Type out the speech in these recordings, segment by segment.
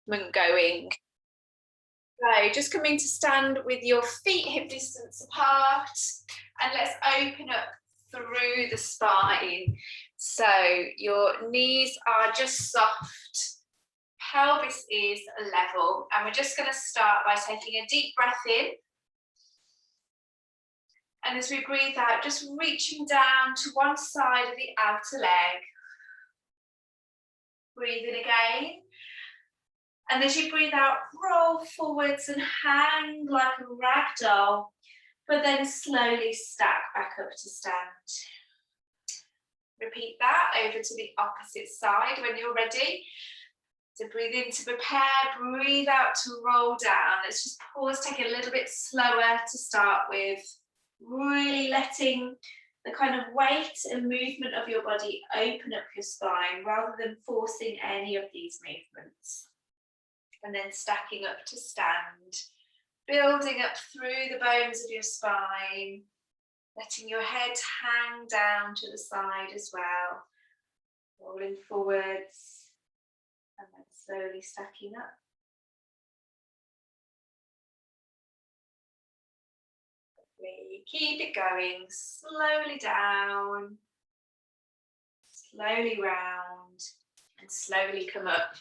movement going. So just coming to stand with your feet hip distance apart, and let's open up through the spine. So your knees are just soft, pelvis is level, and we're just going to start by taking a deep breath in. And as we breathe out, just reaching down to one side of the outer leg. Breathe in again. And as you breathe out, roll forwards and hang like a rag doll, but then slowly stack back up to stand. Repeat that over to the opposite side when you're ready. So breathe in to prepare, breathe out to roll down. Let's just pause, take it a little bit slower to start with. Really letting the kind of weight and movement of your body open up your spine rather than forcing any of these movements. And then stacking up to stand, building up through the bones of your spine, letting your head hang down to the side as well, rolling forwards and then slowly stacking up. Keep it going, slowly down, slowly round, and slowly come up.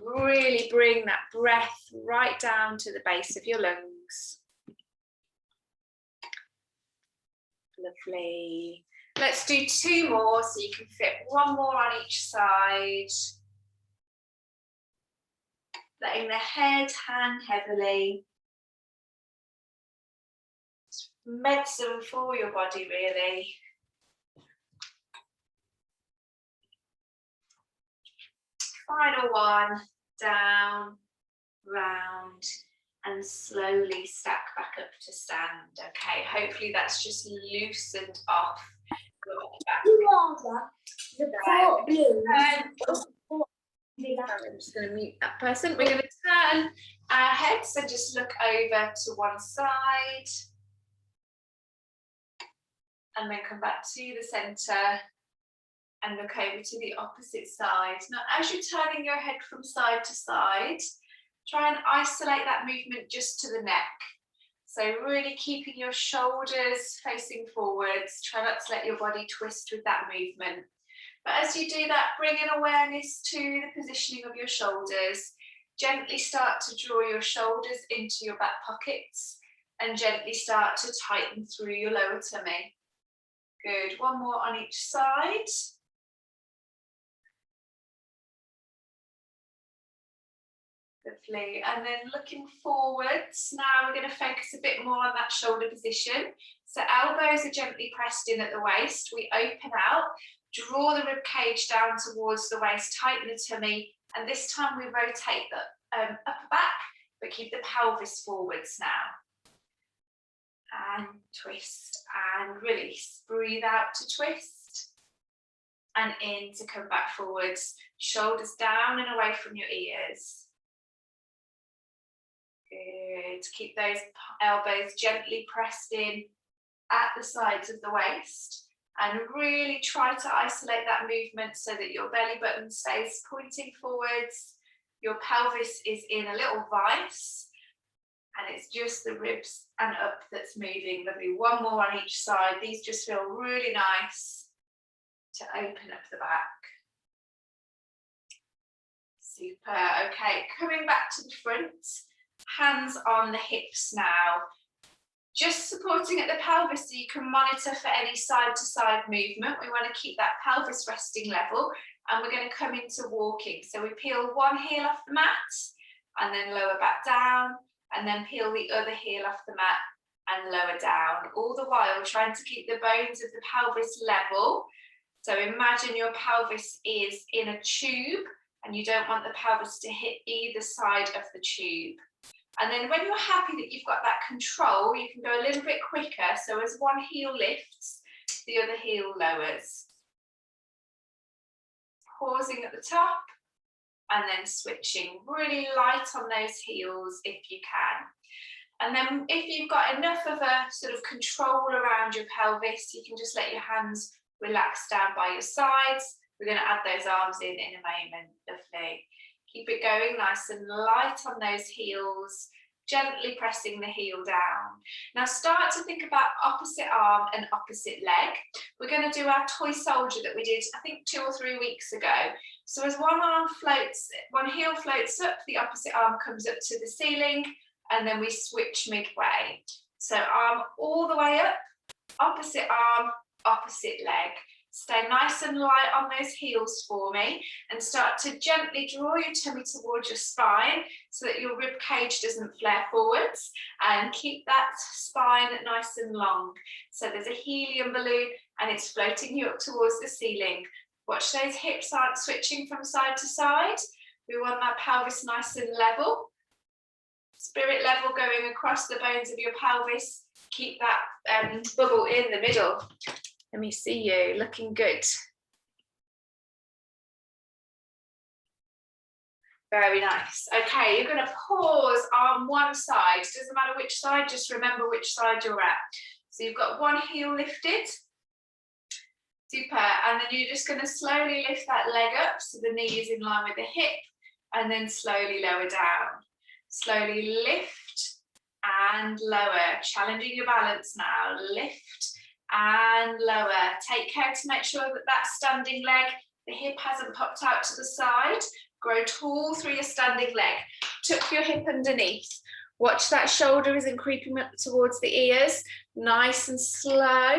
Really bring that breath right down to the base of your lungs. Lovely. Let's do 2 more so you can fit 1 more on each side. Letting the head hang heavily. Medicine for your body, really. Final one, down, round, and slowly stack back up to stand. Okay, hopefully that's just loosened off your back. I'm just going to mute that person. We're going to turn our heads and just look over to one side. And then come back to the centre and look over to the opposite side. Now, as you're turning your head from side to side, try and isolate that movement just to the neck. So really keeping your shoulders facing forwards. Try not to let your body twist with that movement. But as you do that, bring an awareness to the positioning of your shoulders. Gently start to draw your shoulders into your back pockets and gently start to tighten through your lower tummy. Good, 1 more on each side. Lovely, and then looking forwards, now we're going to focus a bit more on that shoulder position. So elbows are gently pressed in at the waist, we open out, draw the rib cage down towards the waist, tighten the tummy, and this time we rotate the upper back, but keep the pelvis forwards now. And twist and release. Breathe out to twist and in to come back forwards. Shoulders down and away from your ears. Good. Keep those elbows gently pressed in at the sides of the waist and really try to isolate that movement so that your belly button stays pointing forwards. Your pelvis is in a little vice. And it's just the ribs and up that's moving. Lovely. 1 more on each side. These just feel really nice to open up the back. Super. Okay, coming back to the front. Hands on the hips now. Just supporting at the pelvis so you can monitor for any side-to-side movement. We want to keep that pelvis resting level. And we're going to come into walking. So we peel one heel off the mat and then lower back down. And then peel the other heel off the mat and lower down, all the while trying to keep the bones of the pelvis level. So imagine your pelvis is in a tube and you don't want the pelvis to hit either side of the tube. And then when you're happy that you've got that control, you can go a little bit quicker. So as one heel lifts, the other heel lowers. Pausing at the top. And then switching, really light on those heels if you can. And then if you've got enough of a sort of control around your pelvis, you can just let your hands relax down by your sides. We're going to add those arms in a moment. Lovely. Keep it going nice and light on those heels, gently pressing the heel down. Now start to think about opposite arm and opposite leg. We're going to do our toy soldier that we did, I think 2 or 3 weeks ago. So as one arm floats, one heel floats up, the opposite arm comes up to the ceiling, and then we switch midway. So arm all the way up, opposite arm, opposite leg. Stay nice and light on those heels for me, and start to gently draw your tummy towards your spine so that your rib cage doesn't flare forwards, and keep that spine nice and long. So there's a helium balloon and it's floating you up towards the ceiling. Watch those hips aren't switching from side to side. We want that pelvis nice and level. Spirit level going across the bones of your pelvis. Keep that bubble in the middle. Let me see you, looking good. Very nice. Okay, you're going to pause on one side. Doesn't matter which side, just remember which side you're at. So you've got one heel lifted. Super. And then you're just going to slowly lift that leg up so the knee is in line with the hip, and then slowly lower down. Slowly lift and lower. Challenging your balance now. Lift and lower. Take care to make sure that that standing leg, the hip hasn't popped out to the side. Grow tall through your standing leg. Tuck your hip underneath. Watch that shoulder isn't creeping up towards the ears. Nice and slow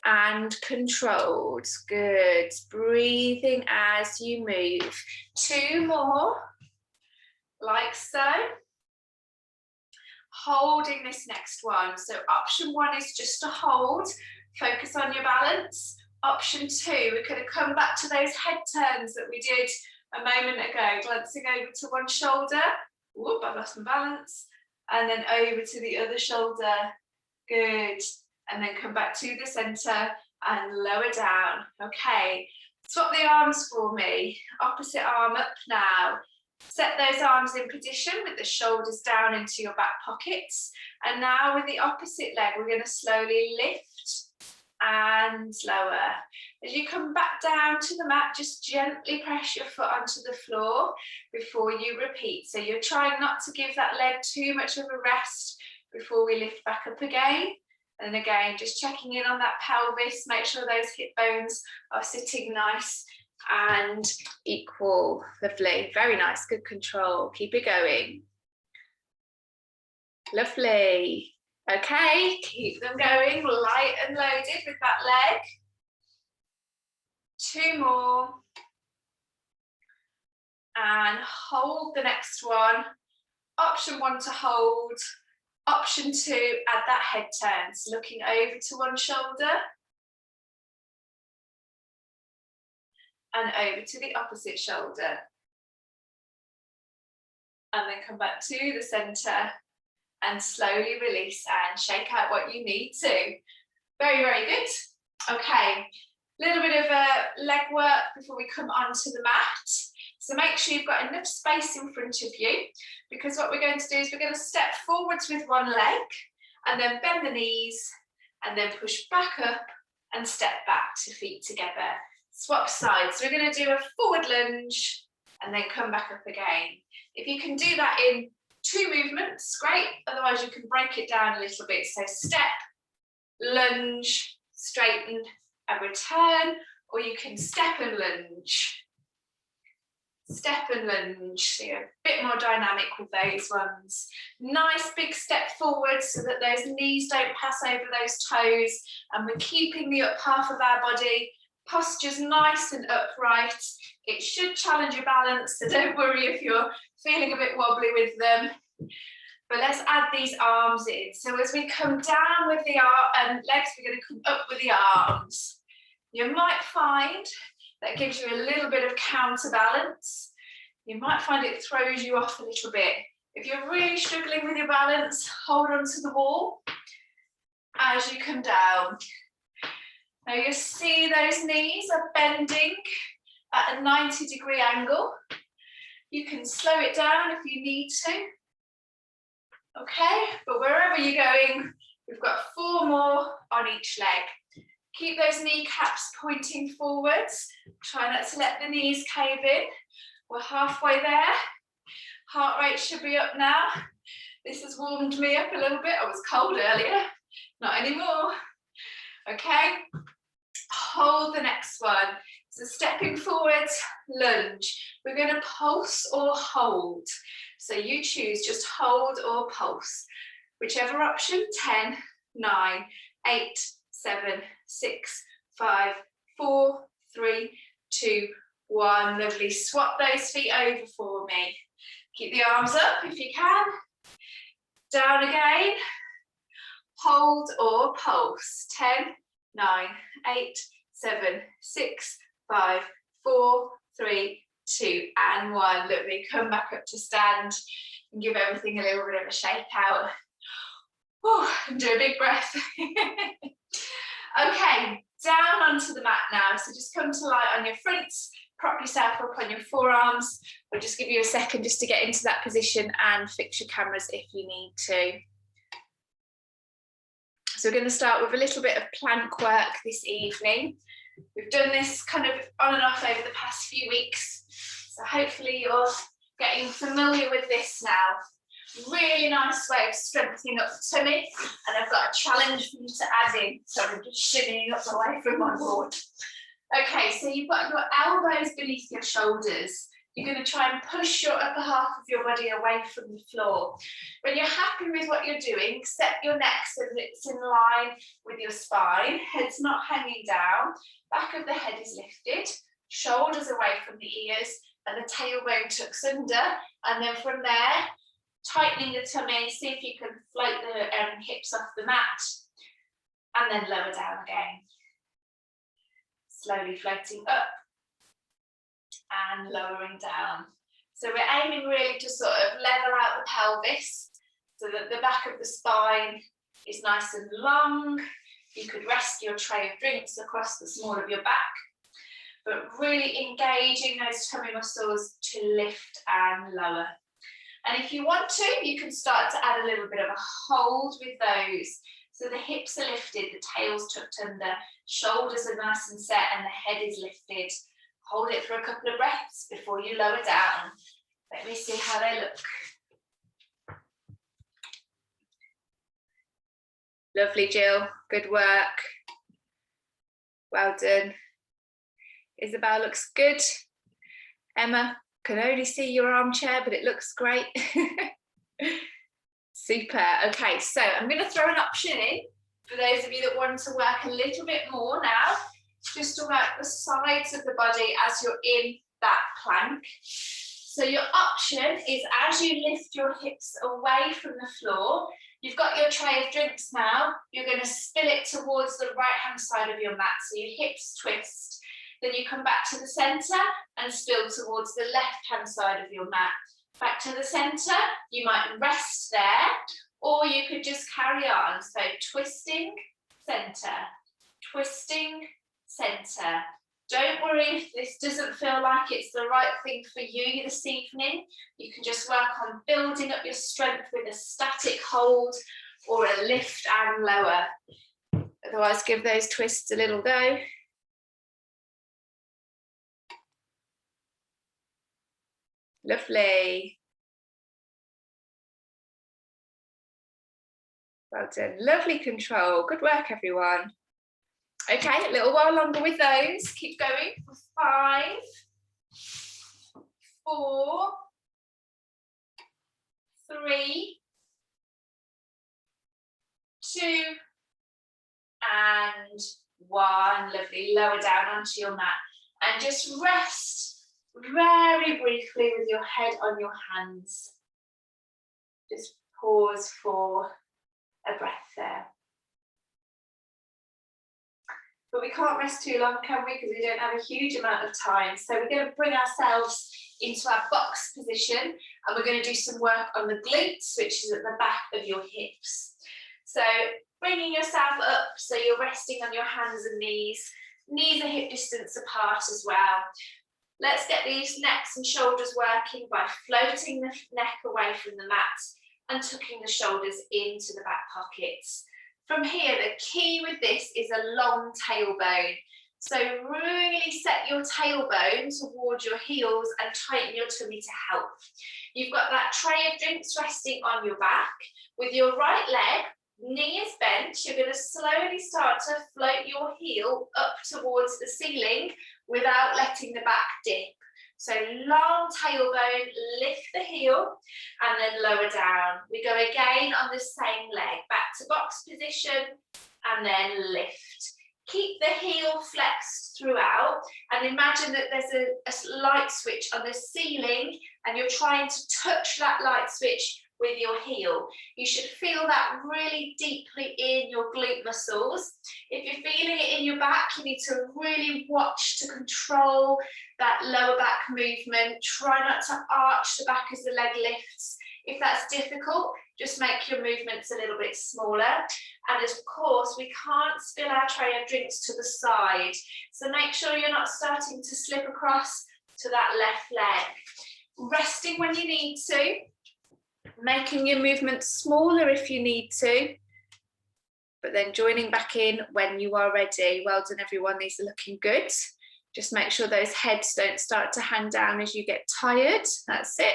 and controlled. Good. Breathing as you move. 2 more, like so. Holding this next one. So option 1 is just to hold. Focus on your balance. Option 2, we're going to come back to those head turns that we did a moment ago, glancing over to one shoulder. Whoop, I lost my balance. And then over to the other shoulder. Good. And then come back to the center and lower down. Okay. Swap the arms for me. Opposite arm up now. Set those arms in position with the shoulders down into your back pockets. And now with the opposite leg, we're going to slowly lift and lower. As you come back down to the mat, just gently press your foot onto the floor before you repeat. So you're trying not to give that leg too much of a rest before we lift back up again. And again, just checking in on that pelvis, make sure those hip bones are sitting nice and equal. Lovely, very nice, good control. Keep it going. Lovely. Okay, keep them going, light and loaded with that leg. 2 more. And hold the next one. Option 1 to hold. Option 2, add that head turn. So looking over to one shoulder. And over to the opposite shoulder. And then come back to the center. And slowly release and shake out what you need to. Very, very good. Okay, little bit of leg work before we come onto the mat. So make sure you've got enough space in front of you, because what we're going to do is we're going to step forwards with one leg and then bend the knees and then push back up and step back to feet together. Swap sides. So we're going to do a forward lunge and then come back up again. If you can do that in 2 movements, great. Otherwise, you can break it down a little bit. So step, lunge, straighten, and return, or you can step and lunge. Step and lunge. So you're a bit more dynamic with those ones. Nice big step forward so that those knees don't pass over those toes, and we're keeping the up half of our body. Posture's nice and upright. It should challenge your balance, so don't worry if you're feeling a bit wobbly with them. But let's add these arms in. So as we come down with the legs, we're going to come up with the arms. You might find that gives you a little bit of counterbalance. You might find it throws you off a little bit. If you're really struggling with your balance, hold on to the wall as you come down. Now you see those knees are bending at a 90-degree angle. You can slow it down if you need to. Okay, but wherever you're going, we've got 4 more on each leg. Keep those kneecaps pointing forwards. Try not to let the knees cave in. We're halfway there. Heart rate should be up now. This has warmed me up a little bit. I was cold earlier, not anymore. Okay, hold the next one. So stepping forwards, lunge. We're going to pulse or hold. So you choose just hold or pulse. Whichever option, 10, 9, 8, 7, 6, 5, 4, 3, 2, 1. Lovely. Swap those feet over for me. Keep the arms up if you can. Down again. Hold or pulse. 10, 9, 8, 7, 6, 5, 4, 3, 2, and 1. Lovely. Come back up to stand and give everything a little bit of a shake out. And do a big breath. Okay, down onto the mat now. So just come to lie on your fronts, prop yourself up on your forearms. I'll just give you a second just to get into that position and fix your cameras if you need to. So we're going to start with a little bit of plank work this evening. We've done this kind of on and off over the past few weeks. So hopefully you're getting familiar with this now. Really nice way of strengthening up the tummy, and I've got a challenge for you to add in, so I'm just shimmying up away from my board. Okay, so you've got your elbows beneath your shoulders. You're going to try and push your upper half of your body away from the floor. When you're happy with what you're doing, set your neck so that it's in line with your spine, head's not hanging down, back of the head is lifted, shoulders away from the ears, and the tailbone tucks under, and then from there, tightening the tummy, see if you can float the hips off the mat, and then lower down again. Slowly floating up and lowering down. So we're aiming really to sort of level out the pelvis so that the back of the spine is nice and long. You could rest your tray of drinks across the small of your back, but really engaging those tummy muscles to lift and lower. And if you want to, you can start to add a little bit of a hold with those. So the hips are lifted, the tail's tucked under, shoulders are nice and set, and the head is lifted. Hold it for a couple of breaths before you lower down. Let me see how they look. Lovely, Jill. Good work. Well done. Isabel looks good. Emma, can only see your armchair, but it looks great. Super. Okay, so I'm going to throw an option in for those of you that want to work a little bit more now, just to work the sides of the body as you're in that plank. So your option is, as you lift your hips away from the floor, you've got your tray of drinks now, you're going to spill it towards the right hand side of your mat, so your hips twist. Then you come back to the centre and spill towards the left-hand side of your mat. Back to the centre, you might rest there, or you could just carry on. So twisting, centre, twisting, centre. Don't worry if this doesn't feel like it's the right thing for you this evening. You can just work on building up your strength with a static hold or a lift and lower. Otherwise, give those twists a little go. Lovely. Well done. Lovely control. Good work, everyone. Okay, a little while longer with those. Keep going for 5, 4, 3, 2, and 1. Lovely. Lower down onto your mat and just rest very briefly with your head on your hands. Just pause for a breath there. But we can't rest too long, can we? Because we don't have a huge amount of time. So we're going to bring ourselves into our box position, and we're going to do some work on the glutes, which is at the back of your hips. So bringing yourself up so you're resting on your hands and knees. Knees are hip distance apart as well. Let's get these necks and shoulders working by floating the neck away from the mat and tucking the shoulders into the back pockets. From here, the key with this is a long tailbone. So really set your tailbone toward your heels and tighten your tummy to help. You've got that tray of drinks resting on your back. With your right leg, knee is bent, you're going to slowly start to float your heel up towards the ceiling without letting the back dip. So long tailbone, lift the heel and then lower down. We go again on the same leg, back to box position and then lift. Keep the heel flexed throughout and imagine that there's a light switch on the ceiling and you're trying to touch that light switch with your heel. You should feel that really deeply in your glute muscles. If you're feeling it in your back, you need to really watch to control that lower back movement. Try not to arch the back as the leg lifts. If that's difficult, just make your movements a little bit smaller. And of course, we can't spill our tray of drinks to the side. So make sure you're not starting to slip across to that left leg. Resting when you need to. Making your movements smaller if you need to, but then joining back in when you are ready. Well done, everyone. These are looking good. Just make sure those heads don't start to hang down as you get tired. That's it.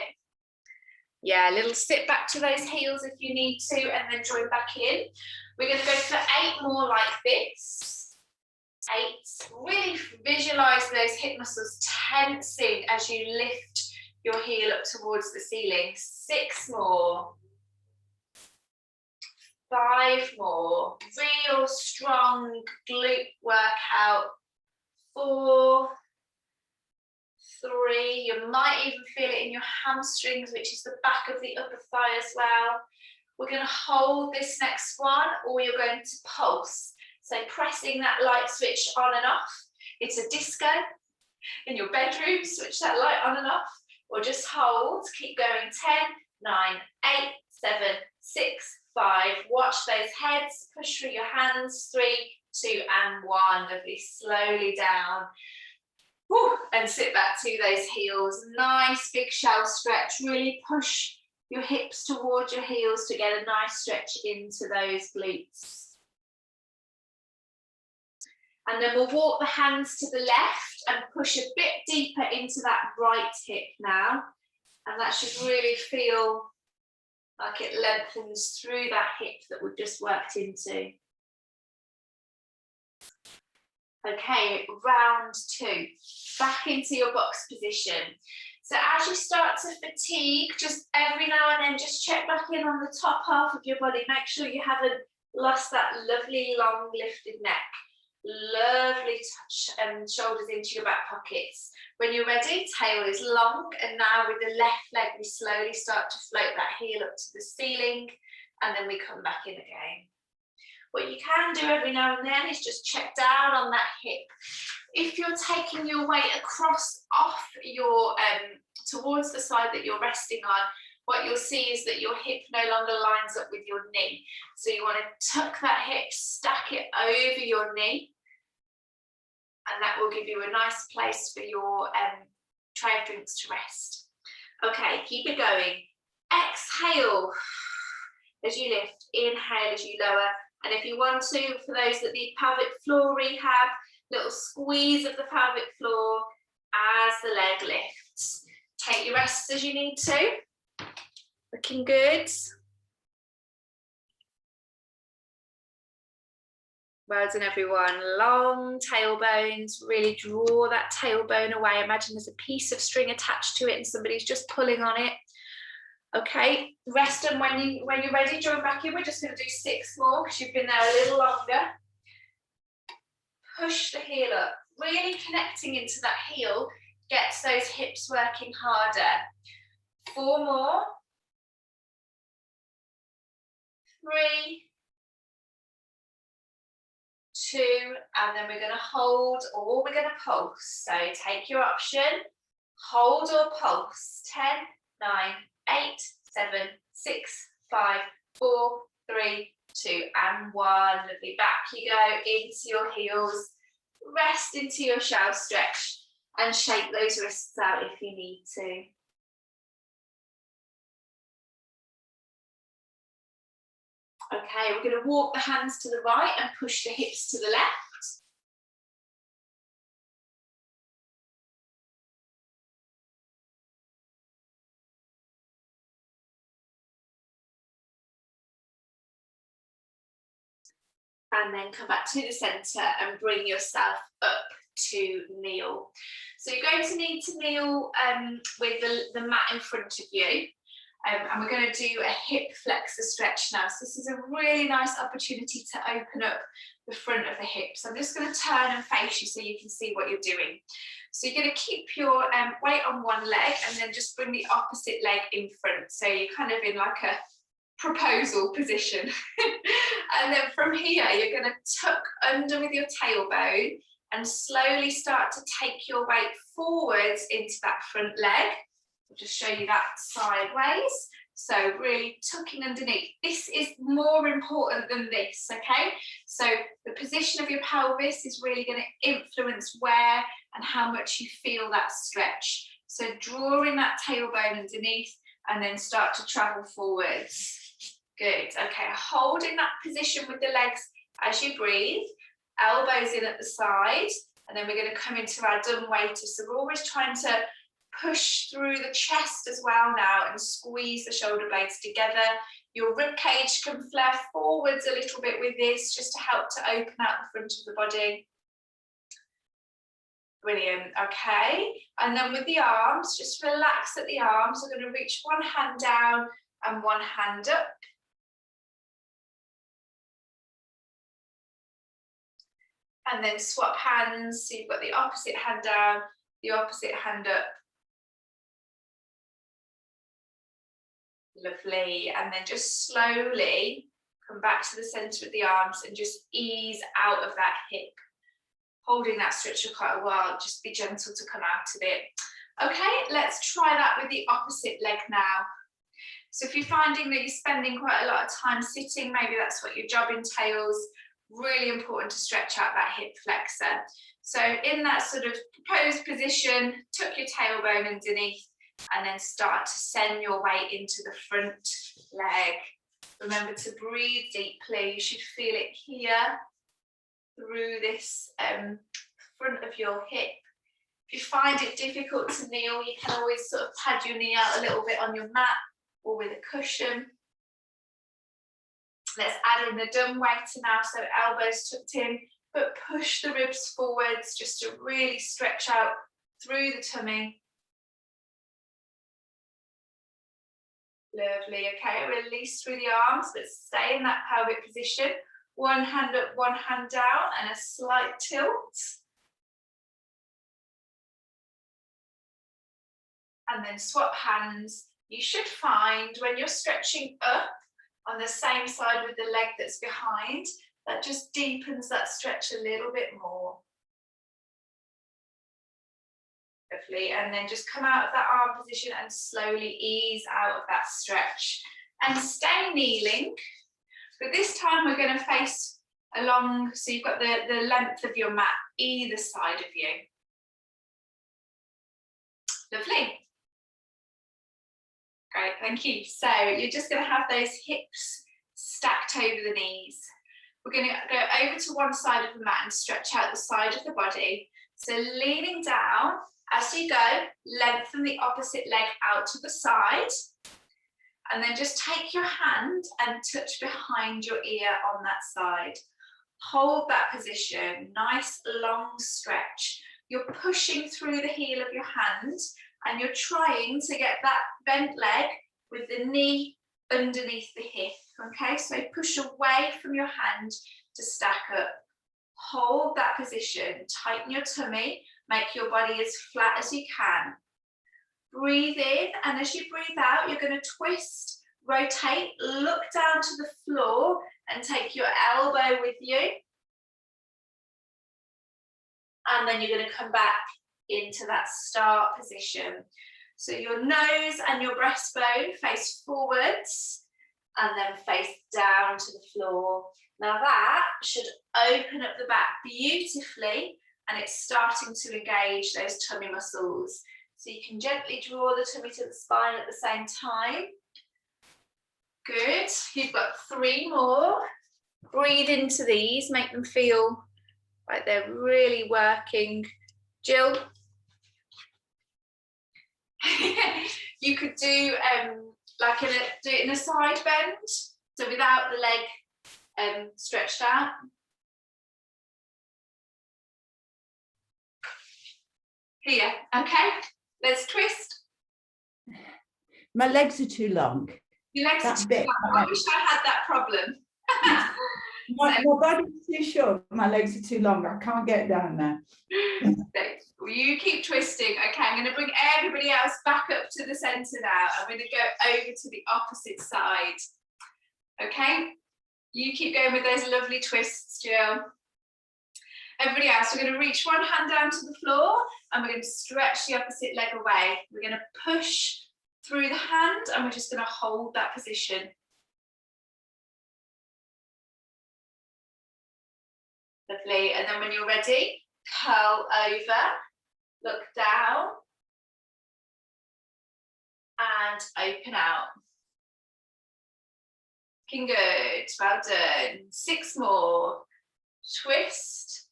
Yeah, a little sit back to those heels if you need to, and then join back in. We're going to go for 8 more like this. 8. Really visualize those hip muscles tensing as you lift your heel up towards the ceiling. 6 more. 5 more. Real strong glute workout. 4, 3. You might even feel it in your hamstrings, which is the back of the upper thigh as well. We're going to hold this next one, or you're going to pulse. So pressing that light switch on and off. It's a disco in your bedroom. Switch that light on and off. Or just hold, keep going. 10, 9, 8, 7, 6, 5. Watch those heads, push through your hands. 3, 2, and 1. Lovely, slowly down. Woo, and sit back to those heels. Nice big shell stretch. Really push your hips towards your heels to get a nice stretch into those glutes. And then we'll walk the hands to the left and push a bit deeper into that right hip now. And that should really feel like it lengthens through that hip that we've just worked into. Okay, round 2. Back into your box position. So as you start to fatigue, just every now and then, just check back in on the top half of your body. Make sure you haven't lost that lovely long lifted neck. Lovely touch and shoulders into your back pockets. When you're ready, tail is long, and now with the left leg we slowly start to float that heel up to the ceiling, and then we come back in again. What you can do every now and then is just check down on that hip. If you're taking your weight across off your towards the side that you're resting on, what you'll see is that your hip no longer lines up with your knee. So you want to tuck that hip, stack it over your knee, and that will give you a nice place for your tray of drinks to rest. Okay, keep it going. Exhale as you lift, inhale as you lower. And if you want to, for those that need pelvic floor rehab, little squeeze of the pelvic floor as the leg lifts. Take your rests as you need to. Looking good. Well done, everyone. Long tailbones. Really draw that tailbone away. Imagine there's a piece of string attached to it and somebody's just pulling on it. Okay, rest, and when you're ready, join back in. We're just going to do 6 more because you've been there a little longer. Push the heel up. Really connecting into that heel gets those hips working harder. 4 more. 3, 2, and then we're going to hold, or we're going to pulse. So take your option, hold or pulse. 10, 9, 8, 7, 6, 5, 4, 3, 2, and 1. Lovely. Back you go into your heels. Rest into your shell stretch and shake those wrists out if you need to. Okay, we're going to walk the hands to the right and push the hips to the left. And then come back to the centre and bring yourself up to kneel. So you're going to need to kneel with the mat in front of you. And we're going to do a hip flexor stretch now. So this is a really nice opportunity to open up the front of the hips. I'm just going to turn and face you so you can see what you're doing. So you're going to keep your weight on one leg and then just bring the opposite leg in front. So you're kind of in like a proposal position. And then from here, you're going to tuck under with your tailbone and slowly start to take your weight forwards into that front leg. I'll just show you that sideways. So really tucking underneath. This is more important than this, okay? So the position of your pelvis is really going to influence where and how much you feel that stretch. So drawing that tailbone underneath and then start to travel forwards. Good, okay, holding that position with the legs as you breathe, elbows in at the side, and then we're going to come into our dumb waiter. So we're always trying to push through the chest as well now and squeeze the shoulder blades together. Your rib cage can flare forwards a little bit with this just to help to open out the front of the body. Brilliant, okay. And then with the arms, just relax at the arms. We're going to reach one hand down and one hand up. And then swap hands, so you've got the opposite hand down, the opposite hand up. Lovely, and then just slowly come back to the centre of the arms and just ease out of that hip. Holding that stretch for quite a while, just be gentle to come out of it. Okay, let's try that with the opposite leg now. So if you're finding that you're spending quite a lot of time sitting, maybe that's what your job entails, really important to stretch out that hip flexor. So in that sort of proposed position, tuck your tailbone underneath and then start to send your weight into the front leg. Remember to breathe deeply. You should feel it here through this front of your hip. If you find it difficult to kneel, you can always sort of pad your knee out a little bit on your mat or with a cushion. Let's add in the dumb waiter now, so elbows tucked in, but push the ribs forwards just to really stretch out through the tummy. Lovely, okay, release through the arms, but stay in that pelvic position. One hand up, one hand down, and a slight tilt. And then swap hands. You should find when you're stretching up on the same side with the leg that's behind, that just deepens that stretch a little bit more. Lovely, and then just come out of that arm position and slowly ease out of that stretch. And stay kneeling, but this time we're going to face along, so you've got the length of your mat either side of you. Lovely. Great, thank you. So you're just going to have those hips stacked over the knees. We're going to go over to one side of the mat and stretch out the side of the body. So leaning down, as you go, lengthen the opposite leg out to the side. And then just take your hand and touch behind your ear on that side. Hold that position, nice long stretch. You're pushing through the heel of your hand and you're trying to get that bent leg with the knee underneath the hip, okay? So push away from your hand to stack up. Hold that position, tighten your tummy, make your body as flat as you can. Breathe in, and as you breathe out, you're going to twist, rotate, look down to the floor and take your elbow with you. And then you're going to come back into that start position. So your nose and your breastbone face forwards and then face down to the floor. Now that should open up the back beautifully and it's starting to engage those tummy muscles. So you can gently draw the tummy to the spine at the same time. Good, you've got 3 more. Breathe into these, make them feel like they're really working. Jill, you could do do it in a side bend, so without the leg stretched out. Here, okay? Let's twist. My legs are too long. Your legs are too long. I wish I had that problem. My body's too short, my legs are too long. I can't get down there. Well, you keep twisting. Okay, I'm going to bring everybody else back up to the centre now. I'm going to go over to the opposite side. Okay, you keep going with those lovely twists, Jill. Everybody else, we're going to reach one hand down to the floor and we're going to stretch the opposite leg away. We're going to push through the hand and we're just going to hold that position. Lovely, and then when you're ready, curl over, look down, and open out. Looking good, well done. 6 more. Twist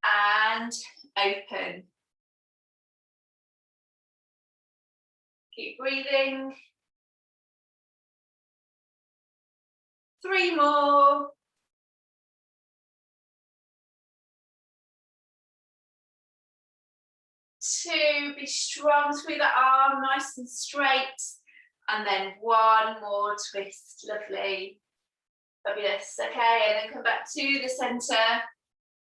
and open. Keep breathing. 3 more. 2, be strong through the arm, nice and straight. And then 1 more twist, lovely. Fabulous, okay, and then come back to the centre.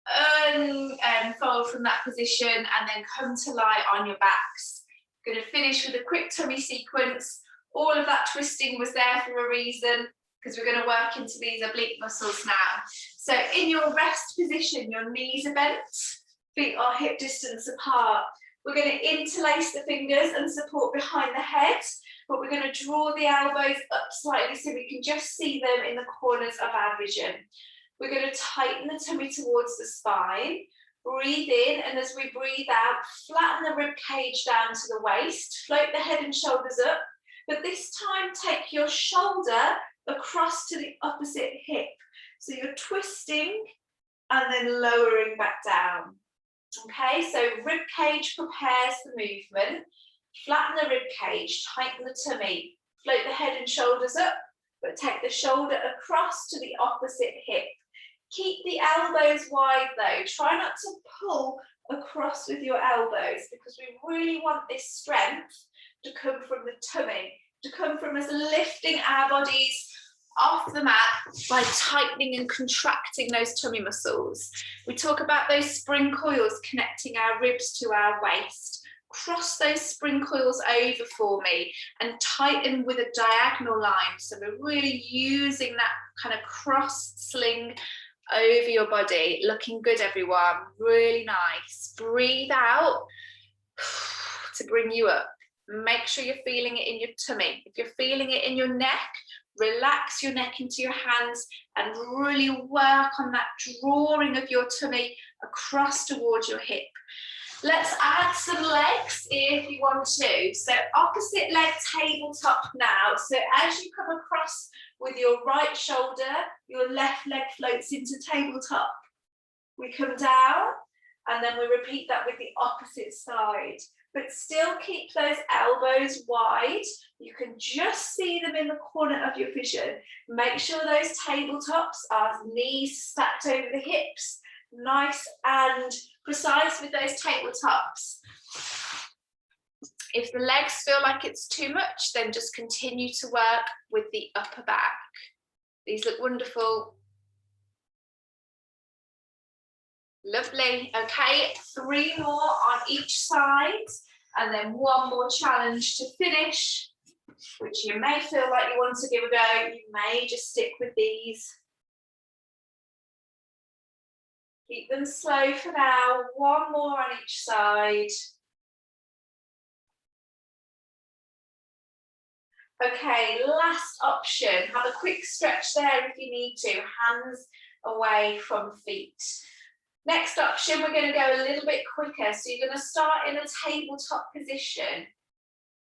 And fold from that position and then come to lie on your backs. Going to finish with a quick tummy sequence. All of that twisting was there for a reason because we're going to work into these oblique muscles now. So in your rest position, your knees are bent, feet are hip distance apart. We're going to interlace the fingers and support behind the head, but we're going to draw the elbows up slightly so we can just see them in the corners of our vision. We're going to tighten the tummy towards the spine. Breathe in, and as we breathe out, flatten the rib cage down to the waist, float the head and shoulders up, but this time take your shoulder across to the opposite hip. So you're twisting and then lowering back down. Okay, so rib cage prepares the movement. Flatten the rib cage, tighten the tummy, float the head and shoulders up, but take the shoulder across to the opposite hip. Keep the elbows wide though. Try not to pull across with your elbows because we really want this strength to come from the tummy, to come from us lifting our bodies off the mat by tightening and contracting those tummy muscles. We talk about those spring coils connecting our ribs to our waist. Cross those spring coils over for me and tighten with a diagonal line. So we're really using that kind of cross sling over your body. Looking good, everyone. Really nice. Breathe out to bring you up. Make sure you're feeling it in your tummy. If you're feeling it in your neck, relax your neck into your hands and really work on that drawing of your tummy across towards your hip. Let's add some legs if you want to. So opposite leg tabletop now. So as you come across with your right shoulder, your left leg floats into tabletop. We come down and then we repeat that with the opposite side. But still keep those elbows wide. You can just see them in the corner of your vision. Make sure those tabletops are knees stacked over the hips. Nice and precise with those tabletops. If the legs feel like it's too much, then just continue to work with the upper back. These look wonderful. Lovely. Okay, 3 more on each side, and then 1 more challenge to finish, which you may feel like you want to give a go. You may just stick with these. Keep them slow for now. 1 more on each side. Okay, last option. Have a quick stretch there if you need to. Hands away from feet. Next option, we're going to go a little bit quicker. So you're going to start in a tabletop position.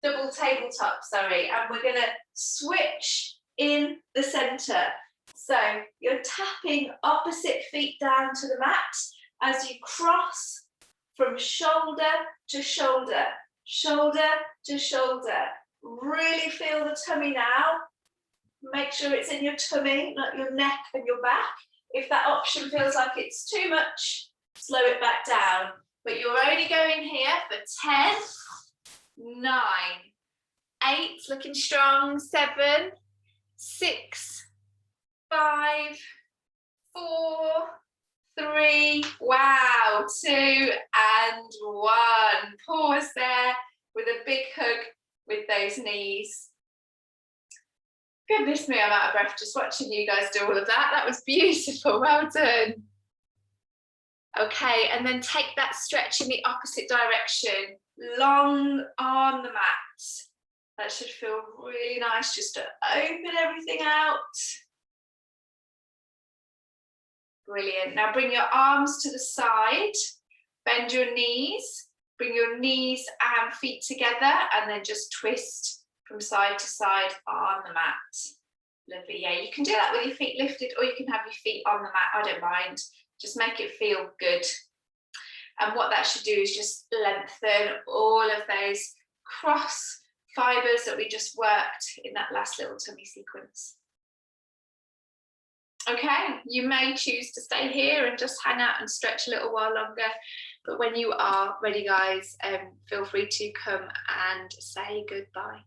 Double tabletop, sorry. And we're going to switch in the centre. So you're tapping opposite feet down to the mat as you cross from shoulder to shoulder, shoulder to shoulder. Really feel the tummy now. Make sure it's in your tummy, not your neck and your back. If that option feels like it's too much, slow it back down. but you're only going here for 10, 9, 8, looking strong, 7, 6, 5, 4, 3, wow, 2 and 1. Pause there with a big hug with those knees. Goodness me, I'm out of breath just watching you guys do all of that. That was beautiful, well done. Okay, and then take that stretch in the opposite direction, long on the mat. That should feel really nice just to open everything out. Brilliant. Now bring your arms to the side, bend your knees, bring your knees and feet together, and then just twist from side to side on the mat. Lovely. Yeah, you can do that with your feet lifted, or you can have your feet on the mat. I don't mind. Just make it feel good. And what that should do is just lengthen all of those cross fibers that we just worked in that last little tummy sequence. Okay, you may choose to stay here and just hang out and stretch a little while longer, but when you are ready, guys, feel free to come and say goodbye.